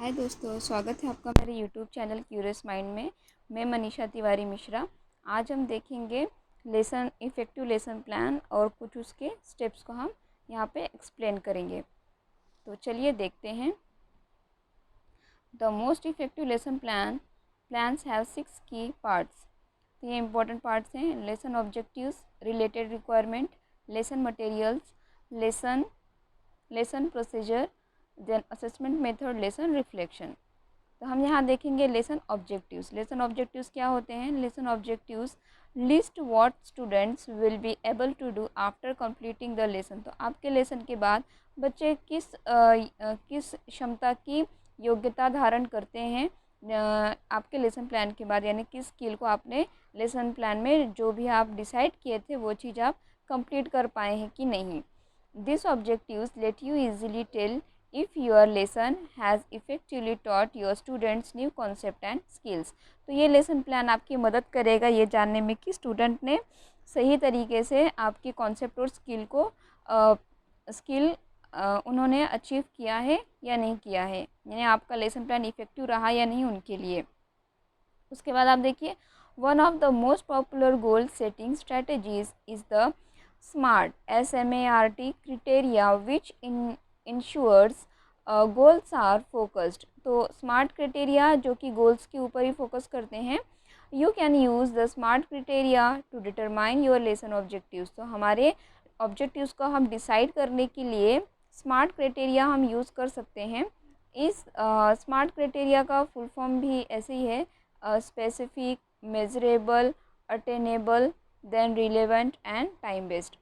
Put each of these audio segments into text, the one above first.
हाय दोस्तों, स्वागत है आपका मेरे यूट्यूब चैनल क्यूरियस माइंड में। मैं मनीषा तिवारी मिश्रा। आज हम देखेंगे इफ़ेक्टिव लेसन प्लान और कुछ उसके स्टेप्स को हम यहाँ पे एक्सप्लेन करेंगे। तो चलिए देखते हैं। The most effective lesson plans have 6 की पार्ट्स। तो ये इंपॉर्टेंट पार्ट्स हैं: lesson objectives, related requirement, lesson materials, lesson lesson procedure, then assessment method, lesson reflection. तो हम यहाँ देखेंगे लेसन ऑब्जेक्टिव्स। लेसन ऑब्जेक्टिव्स क्या होते हैं? Lesson objectives list what students will be able to do after completing the lesson. तो आपके lesson के बाद बच्चे किस क्षमता की योग्यता धारण करते हैं आपके लेसन प्लान के बाद, यानी किस स्किल को आपने लेसन प्लान में जो भी आप डिसाइड किए थे वो चीज़ आप कंप्लीट कर पाए हैं कि नहीं। This objectives let you easily tell if your lesson has effectively taught your students new concept and skills। तो ये लेसन प्लान आपकी मदद करेगा ये जानने में कि स्टूडेंट ने सही तरीके से आपके कॉन्सेप्ट और स्किल उन्होंने अचीव किया है या नहीं किया है, यानी आपका लेसन प्लान इफेक्टिव रहा या नहीं उनके लिए। उसके बाद आप देखिए, one of the most popular goal setting strategies is the SMART criteria which insures goals are focused. तो स्मार्ट क्राइटेरिया जो कि गोल्स के ऊपर ही फोकस करते हैं। You can use the smart criteria to determine your lesson objectives. तो हमारे ऑब्जेक्टिव्स को हम डिसाइड करने के लिए स्मार्ट क्राइटेरिया हम यूज़ कर सकते हैं। इस स्मार्ट क्राइटेरिया का फुल फॉर्म भी ऐसे ही है: specific, measurable, attainable, then relevant and time based.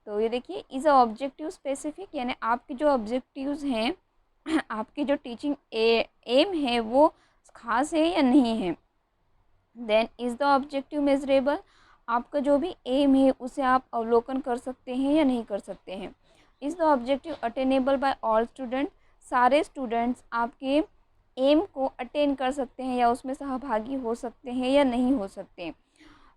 तो ये देखिए, इज़ अ ऑब्जेक्टिव स्पेसिफिक, यानी आपके जो ऑब्जेक्टिव्स हैं आपकी जो टीचिंग एम है वो खास है या नहीं है। Then is the objective measurable, आपका जो भी एम है उसे आप अवलोकन कर सकते हैं या नहीं कर सकते हैं। Is the objective attainable by all student, सारे स्टूडेंट्स आपके एम को अटेन कर सकते हैं या उसमें सहभागी हो सकते हैं या नहीं हो सकते।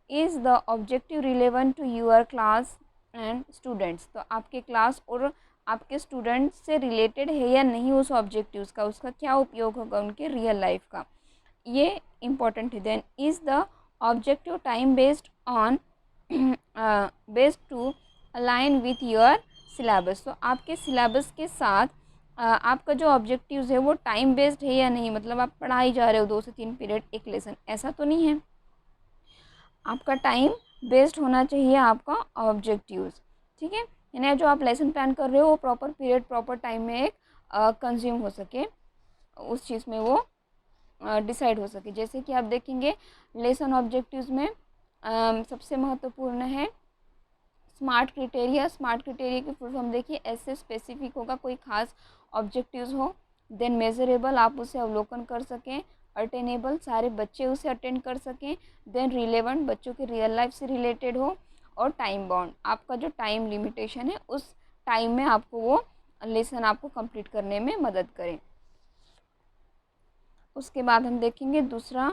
Is the objective relevant to your class and students, तो आपके क्लास और आपके स्टूडेंट्स से रिलेटेड है या नहीं उस ऑब्जेक्टिव्स का, उसका क्या उपयोग होगा उनके रियल लाइफ का, ये इम्पॉर्टेंट है। Then is the objective time based to align with your syllabus. तो आपके सिलेबस के साथ आपका जो ऑब्जेक्टिव्स है वो टाइम बेस्ड है या नहीं, मतलब आप पढ़ाई जा रहे हो 2 से 3 पीरियड एक लेसन, ऐसा तो नहीं है। आपका टाइम बेस्ड होना चाहिए आपका ऑब्जेक्टिव्स, ठीक है। यानी जो आप लेसन प्लान कर रहे हो वो प्रॉपर पीरियड प्रॉपर टाइम में एक कंज्यूम हो सके, उस चीज़ में वो डिसाइड हो सके। जैसे कि आप देखेंगे लेसन ऑब्जेक्टिव्स में सबसे महत्वपूर्ण है स्मार्ट क्राइटेरिया। स्मार्ट क्राइटेरिया की फुल फॉर्म देखिए, ऐसे स्पेसिफिक होगा, कोई खास ऑब्जेक्टिव्स हो। देन मेजरेबल, आप उसे अवलोकन कर सकें। अटेनेबल, सारे बच्चे उसे अटेंड कर सकें। देन रिलेवेंट, बच्चों के रियल लाइफ से रिलेटेड हो। और टाइम बाउंड, आपका जो टाइम लिमिटेशन है उस टाइम में आपको वो लेसन आपको कंप्लीट करने में मदद करें। उसके बाद हम देखेंगे दूसरा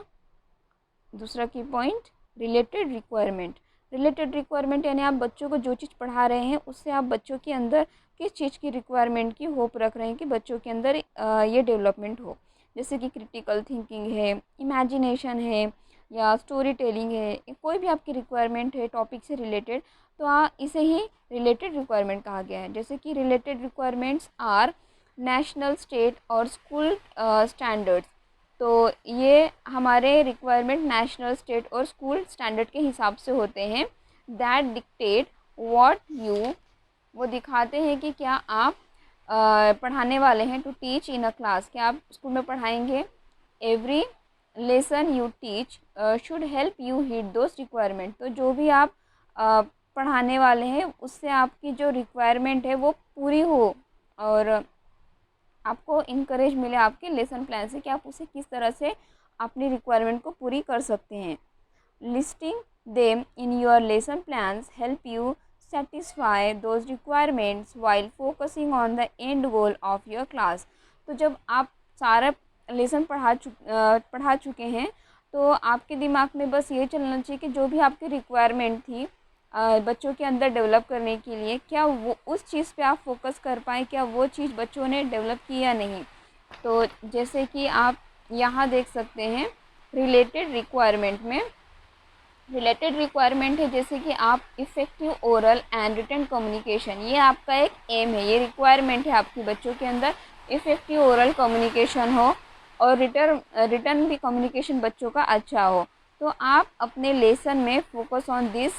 की point, related requirement. Related requirement यानी आप बच्चों को जो चीज़ पढ़ा रहे हैं उससे आप बच्चों के अंदर किस चीज़ की रिक्वायरमेंट की होप रख रहे हैं कि बच्चों के अंदर ये डेवलपमेंट हो। जैसे कि क्रिटिकल थिंकिंग है, इमेजिनेशन है, या स्टोरी टेलिंग है, कोई भी आपकी रिक्वायरमेंट है टॉपिक से रिलेटेड, तो इसे ही रिलेटेड रिक्वायरमेंट कहा गया है। जैसे कि related requirements are national, state और स्कूल स्टैंडर्ड्स। तो ये हमारे रिक्वायरमेंट नेशनल, स्टेट और स्कूल स्टैंडर्ड के हिसाब से होते हैं। दैट डिक्टेट व्हाट यू, वो दिखाते हैं कि क्या आप पढ़ाने वाले हैं। To teach in a class, क्या आप स्कूल में पढ़ाएंगे। Every lesson you teach should help you hit those requirement. तो जो भी आप पढ़ाने वाले हैं उससे आपकी जो रिक्वायरमेंट है वो पूरी हो और आपको इनकरेज मिले आपके लेसन प्लान से कि आप उसे किस तरह से अपनी रिक्वायरमेंट को पूरी कर सकते हैं। Listing them in your lesson plans help you satisfy those requirements while focusing on the end goal of your class. तो जब आप सारा लेसन पढ़ा चुके हैं तो आपके दिमाग में बस ये चलना चाहिए कि जो भी आपकी रिक्वायरमेंट थी बच्चों के अंदर डेवलप करने के लिए, क्या वो उस चीज़ पे आप फोकस कर पाएँ, क्या वो चीज़ बच्चों ने डेवलप की या नहीं। तो जैसे कि आप यहाँ देख सकते हैं रिलेटेड रिक्वायरमेंट है, जैसे कि आप effective oral and written communication, ये आपका एक एम है, ये रिक्वायरमेंट है आपके बच्चों के अंदर, इफ़ेक्टिव ओरल कम्युनिकेशन हो और रिटर्न भी कम्युनिकेशन बच्चों का अच्छा हो। तो आप अपने लेसन में focus on this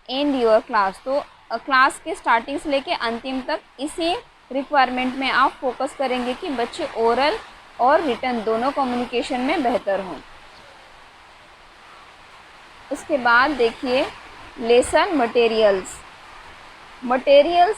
and your class, तो क्लास के स्टार्टिंग से लेके अंतिम तक इसी रिक्वायरमेंट में आप फोकस करेंगे कि बच्चे ओरल और रिटन दोनों कम्युनिकेशन में बेहतर हों। उसके बाद देखिए lesson materials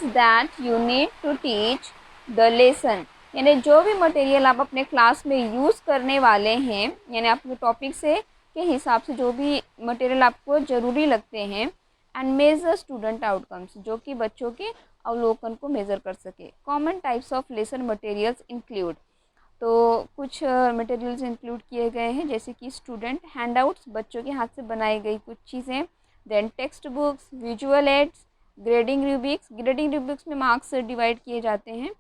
that you need to teach the lesson, यानी जो भी मटेरियल आप अपने क्लास में यूज़ करने वाले हैं, यानी आपके टॉपिक से के हिसाब से जो भी मटेरियल आपको ज़रूरी लगते हैं, एंड मेजर स्टूडेंट आउटकम्स, जो कि बच्चों के अवलोकन को मेज़र कर सके। Common types of lesson materials include, तो कुछ मटेरियल्स इंक्लूड किए गए हैं, जैसे कि स्टूडेंट हैंडआउट्स, बच्चों के हाथ से बनाई गई कुछ चीज़ें, then text books, visual aids, grading rubrics में मार्क्स डिवाइड किए जाते हैं,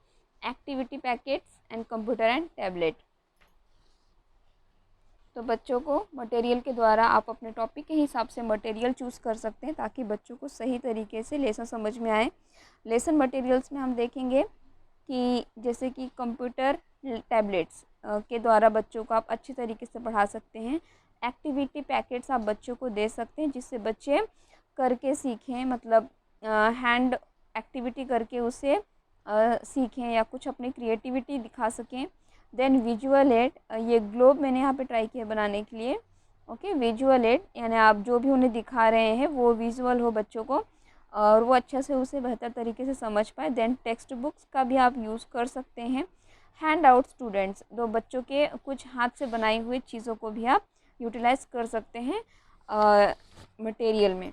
activity packets and computer and tablet. तो बच्चों को मटेरियल के द्वारा आप अपने टॉपिक के हिसाब से मटेरियल चूज़ कर सकते हैं ताकि बच्चों को सही तरीके से लेसन समझ में आए। लेसन मटेरियल्स में हम देखेंगे कि जैसे कि कंप्यूटर टैबलेट्स के द्वारा बच्चों को आप अच्छी तरीके से पढ़ा सकते हैं। एक्टिविटी पैकेट्स आप बच्चों को दे सकते हैं जिससे बच्चे करके सीखें, मतलब हैंड एक्टिविटी करके उसे सीखें या कुछ अपनी क्रिएटिविटी दिखा सकें। देन विजुअल एड, ये ग्लोब मैंने यहाँ पे ट्राई किया बनाने के लिए। ओके, विजुअल एड यानी आप जो भी उन्हें दिखा रहे हैं वो विजुअल हो बच्चों को और वो अच्छे से उसे बेहतर तरीके से समझ पाए। देन टेक्स्ट बुक्स का भी आप यूज़ कर सकते हैं। हैंड आउट स्टूडेंट्स, दो बच्चों के कुछ हाथ से बनाई हुई चीज़ों को भी आप यूटिलाइज़ कर सकते हैं मटेरियल में,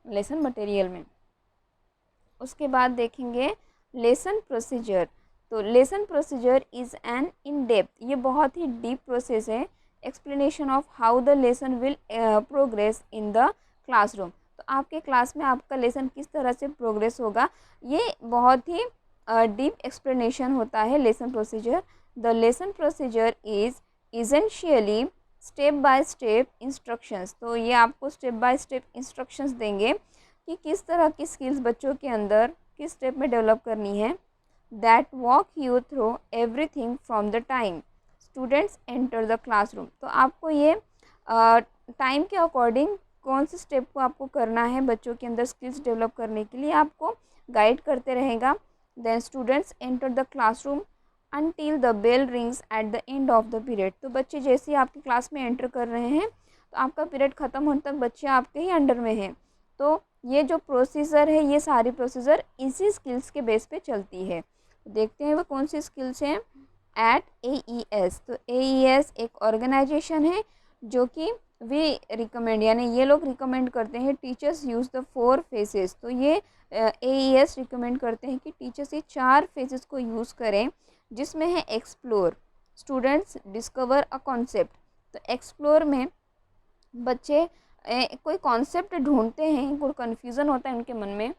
लेसन मटेरियल में। उसके बाद देखेंगे लेसन प्रोसीजर। तो lesson procedure is an in depth, ये बहुत ही डीप प्रोसेस है, explanation of how the lesson will progress in the classroom. तो आपके क्लास में आपका लेसन किस तरह से प्रोग्रेस होगा, ये बहुत ही डीप एक्सप्लेनेशन होता है lesson procedure. The lesson procedure is essentially step by step instructions, तो ये आपको स्टेप बाय स्टेप इंस्ट्रक्शंस देंगे कि किस तरह की स्किल्स बच्चों के अंदर किस स्टेप में डेवलप करनी है। That walk you through everything from the time students enter the classroom, तो आपको ये टाइम के अकॉर्डिंग कौन से स्टेप को आपको करना है बच्चों के अंदर स्किल्स डेवलप करने के लिए आपको गाइड करते रहेगा। Then students enter the classroom until the bell rings at the end of the period, तो बच्चे जैसे ही आपकी क्लास में एंटर कर रहे हैं तो आपका पीरियड ख़त्म होने तक बच्चे आपके ही अंडर में हैं। तो ये जो प्रोसीजर है, ये सारी प्रोसीजर इसी स्किल्स के बेस पे चलती है। देखते हैं वो कौन सी स्किल्स हैं। एट AES, तो AES एक ऑर्गेनाइजेशन है जो कि वी रिकमेंड, यानी ये लोग रिकमेंड करते हैं टीचर्स यूज़ द 4 फेसेस, तो ये AES रिकमेंड करते हैं कि टीचर्स ये 4 फेसेस को यूज़ करें, जिसमें है explore, students discover a concept, तो एक्सप्लोर में बच्चे कोई कॉन्सेप्ट ढूंढते हैं, कोई कन्फ्यूज़न होता है उनके मन में।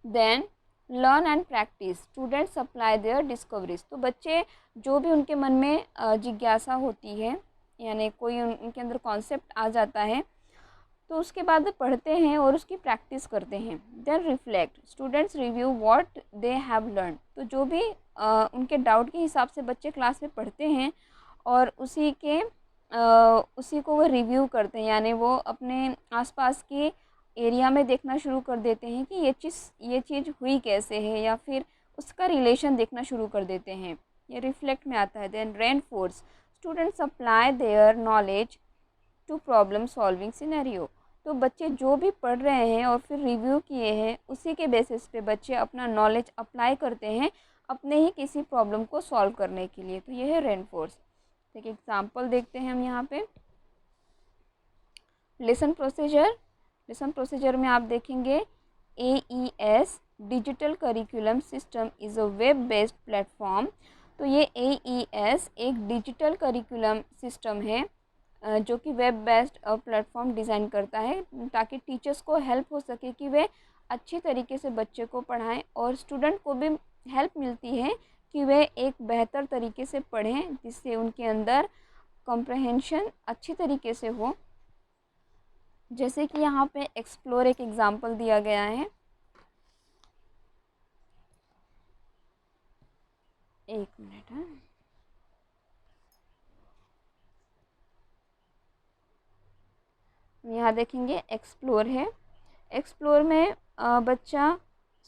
Then learn and practice, students apply their discoveries, तो बच्चे जो भी उनके मन में जिज्ञासा होती है, यानी कोई उनके अंदर कॉन्सेप्ट आ जाता है तो उसके बाद पढ़ते हैं और उसकी प्रैक्टिस करते हैं। Then reflect, students review what they have learn, तो जो भी उनके डाउट के हिसाब से बच्चे क्लास में पढ़ते हैं और उसी को वो रिव्यू करते हैं, यानी वो अपने आसपास के एरिया में देखना शुरू कर देते हैं कि ये चीज़ हुई कैसे है, या फिर उसका रिलेशन देखना शुरू कर देते हैं, ये रिफ्लेक्ट में आता है। Then reinforce, students apply their knowledge to problem solving scenario, तो बच्चे जो भी पढ़ रहे हैं और फिर रिव्यू किए हैं उसी के बेसिस पे बच्चे अपना नॉलेज अप्लाई करते हैं अपने ही किसी प्रॉब्लम को सॉल्व करने के लिए, तो ये है रेनफोर्स। एक एग्जांपल देखते हैं हम यहाँ पे। लेसन प्रोसीजर में आप देखेंगे AES digital curriculum system is a web based platform, तो ये AES एक डिजिटल करिकुलम सिस्टम है जो कि वेब बेस्ड प्लेटफॉर्म डिज़ाइन करता है ताकि टीचर्स को हेल्प हो सके कि वे अच्छी तरीके से बच्चे को पढ़ाएं और स्टूडेंट को भी हेल्प मिलती है कि वे एक बेहतर तरीके से पढ़ें, जिससे उनके अंदर कॉम्प्रहेंशन अच्छी तरीके से हो। जैसे कि यहाँ पे एक्सप्लोर एक एग्जाम्पल दिया गया है। एक मिनट है, यहाँ देखेंगे एक्सप्लोर है। एक्सप्लोर में बच्चा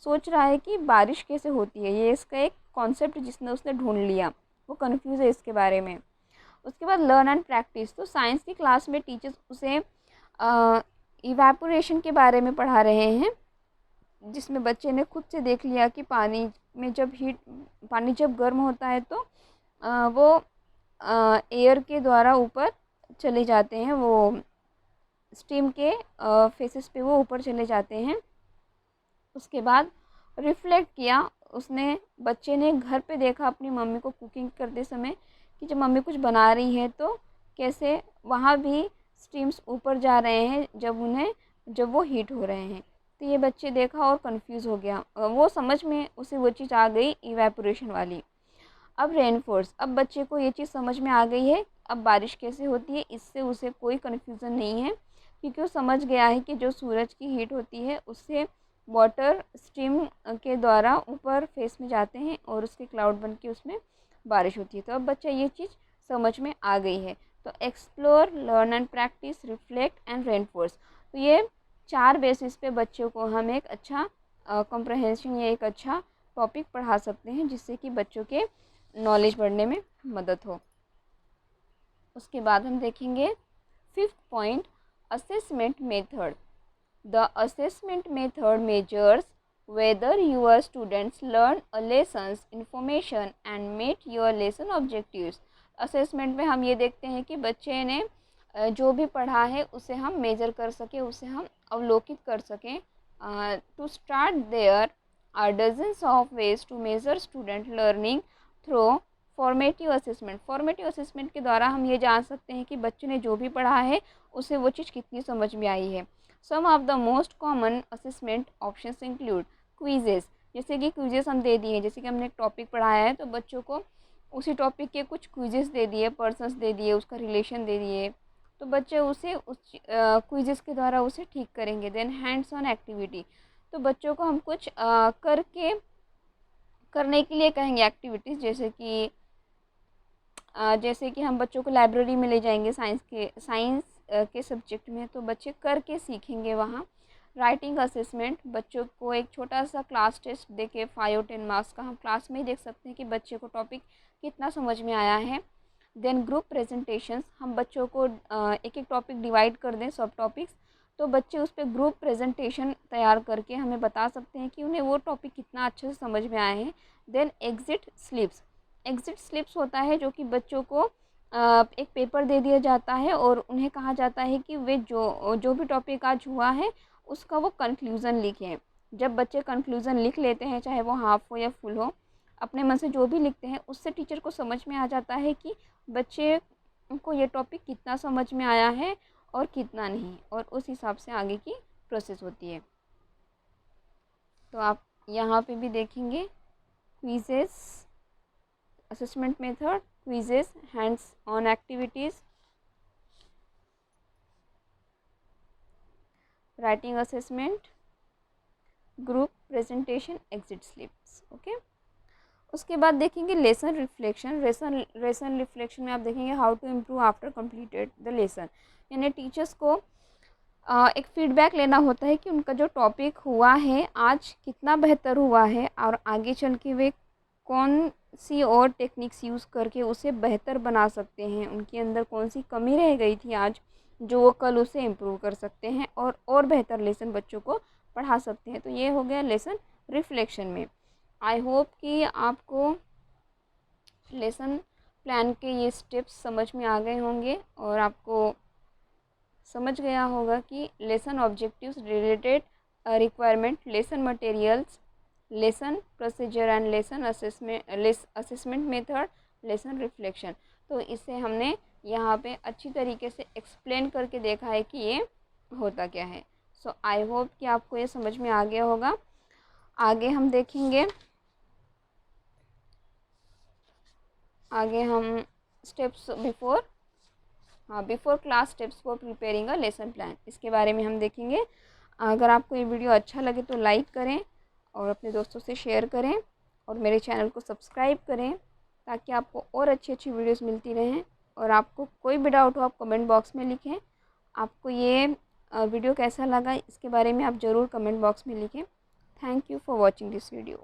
सोच रहा है कि बारिश कैसे होती है, ये इसका एक कॉन्सेप्ट जिसने उसने ढूंढ लिया, वो कंफ्यूज है इसके बारे में। उसके बाद लर्न एंड प्रैक्टिस, तो साइंस की क्लास में टीचर्स उसे इवेपोरेशन के बारे में पढ़ा रहे हैं, जिसमें बच्चे ने खुद से देख लिया कि पानी जब गर्म होता है तो वो एयर के द्वारा ऊपर चले जाते हैं, वो स्टीम के फेसेस पे वो ऊपर चले जाते हैं। उसके बाद रिफ्लेक्ट किया उसने, बच्चे ने घर पे देखा अपनी मम्मी को कुकिंग करते समय कि जब मम्मी कुछ बना रही है तो कैसे वहाँ भी स्टीम्स ऊपर जा रहे हैं जब वो हीट हो रहे हैं। तो ये बच्चे देखा और कंफ्यूज हो गया, वो समझ में उसे वो चीज़ आ गई इवेपोरेशन वाली। अब रेनफोर्स, अब बच्चे को ये चीज़ समझ में आ गई है अब बारिश कैसे होती है, इससे उसे कोई कन्फ्यूज़न नहीं है, क्योंकि वो समझ गया है कि जो सूरज की हीट होती है उससे वाटर स्टीम के द्वारा ऊपर फेस में जाते हैं और उसके क्लाउड बन के उसमें बारिश होती है। तो अब बच्चा ये चीज़ समझ में आ गई है। तो explore, learn and practice, reflect and reinforce, तो ये 4 बेसिस पे बच्चों को हम एक अच्छा कॉम्प्रहेंशन या एक अच्छा टॉपिक पढ़ा सकते हैं, जिससे कि बच्चों के नॉलेज बढ़ने में मदद हो। उसके बाद हम देखेंगे 5th point, assessment method. The assessment method measures whether your students learn a lessons information and meet your lesson objectives। Assessment में हम ये देखते हैं कि बच्चे ने जो भी पढ़ा है उसे हम मेज़र कर सकें, उसे हम अवलोकित कर सकें। To start there are dozens of ways to measure student learning through formative assessment. Formative assessment के द्वारा हम ये जान सकते हैं कि बच्चे ने जो भी पढ़ा है उसे वो चीज़ कितनी समझ में आई है। Some of the most common assessment options include quizzes, जैसे कि क्विजेस हम दे दिए, जैसे कि हमने एक टॉपिक पढ़ाया है तो बच्चों को उसी टॉपिक के कुछ क्विजेस दे दिए, पर्सन्स दे दिए, उसका रिलेशन दे दिए, तो बच्चे उसे उस क्विजेस के द्वारा उसे ठीक करेंगे। देन हैंड्स ऑन एक्टिविटी, तो बच्चों को हम कुछ करने के लिए कहेंगे एक्टिविटीज़, जैसे कि हम बच्चों को लाइब्रेरी में ले जाएंगे साइंस के सब्जेक्ट में, तो बच्चे करके सीखेंगे वहाँ। राइटिंग असेसमेंट, बच्चों को एक छोटा सा क्लास टेस्ट देके 5 और 10 मार्क्स का हम क्लास में ही देख सकते हैं कि बच्चे को टॉपिक कितना समझ में आया है। देन ग्रुप प्रेजेंटेशंस, हम बच्चों को एक एक टॉपिक डिवाइड कर दें सब टॉपिक्स, तो बच्चे उस पर ग्रुप प्रेजेंटेशन तैयार करके हमें बता सकते हैं कि उन्हें वो टॉपिक कितना अच्छे से समझ में आए हैं। Then exit slips, exit slips होता है जो कि बच्चों को एक पेपर दे दिया जाता है और उन्हें कहा जाता है कि वे जो भी टॉपिक आज हुआ है उसका वो कंक्लूज़न लिखें। जब बच्चे कंक्लूज़न लिख लेते हैं, चाहे वो हाफ हो या फुल हो, अपने मन से जो भी लिखते हैं उससे टीचर को समझ में आ जाता है कि बच्चे को ये टॉपिक कितना समझ में आया है और कितना नहीं, और उस हिसाब से आगे की प्रोसेस होती है। तो आप यहाँ पे भी देखेंगे quizzes, assessment method, quizzes, hands on activities, writing assessment, group presentation, exit slips. Okay, उसके बाद देखेंगे लेसन रिफ्लेक्शन। लेसन रिफ्लेक्शन में आप देखेंगे how to improve after completed the lesson, यानी टीचर्स को एक फीडबैक लेना होता है कि उनका जो टॉपिक हुआ है आज कितना बेहतर हुआ है और आगे चल के वे कौन सी और टेक्निक्स यूज़ करके उसे बेहतर बना सकते हैं, उनके अंदर कौन सी कमी रह गई थी आज जो वो कल उसे इम्प्रूव कर सकते हैं और बेहतर लेसन बच्चों को पढ़ा सकते हैं। तो ये हो गया लेसन रिफ्लेक्शन में। आई होप कि आपको लेसन प्लान के ये स्टेप्स समझ में आ गए होंगे और आपको समझ गया होगा कि lesson objectives, related requirement, lesson materials, lesson procedure and lesson assessment method, lesson reflection. तो इसे हमने यहाँ पे अच्छी तरीके से एक्सप्लेन करके देखा है कि ये होता क्या है। सो आई होप कि आपको ये समझ में आ गया होगा। आगे हम देखेंगे आगे हम steps before class steps for preparing a lesson plan, इसके बारे में हम देखेंगे। अगर आपको ये वीडियो अच्छा लगे तो लाइक करें और अपने दोस्तों से शेयर करें और मेरे चैनल को सब्सक्राइब करें ताकि आपको और अच्छी अच्छी वीडियोस मिलती रहें। और आपको कोई भी डाउट हो आप कमेंट बॉक्स में लिखें। आपको ये वीडियो कैसा लगा इसके बारे में आप ज़रूर कमेंट बॉक्स में लिखें। Thank you for watching this video.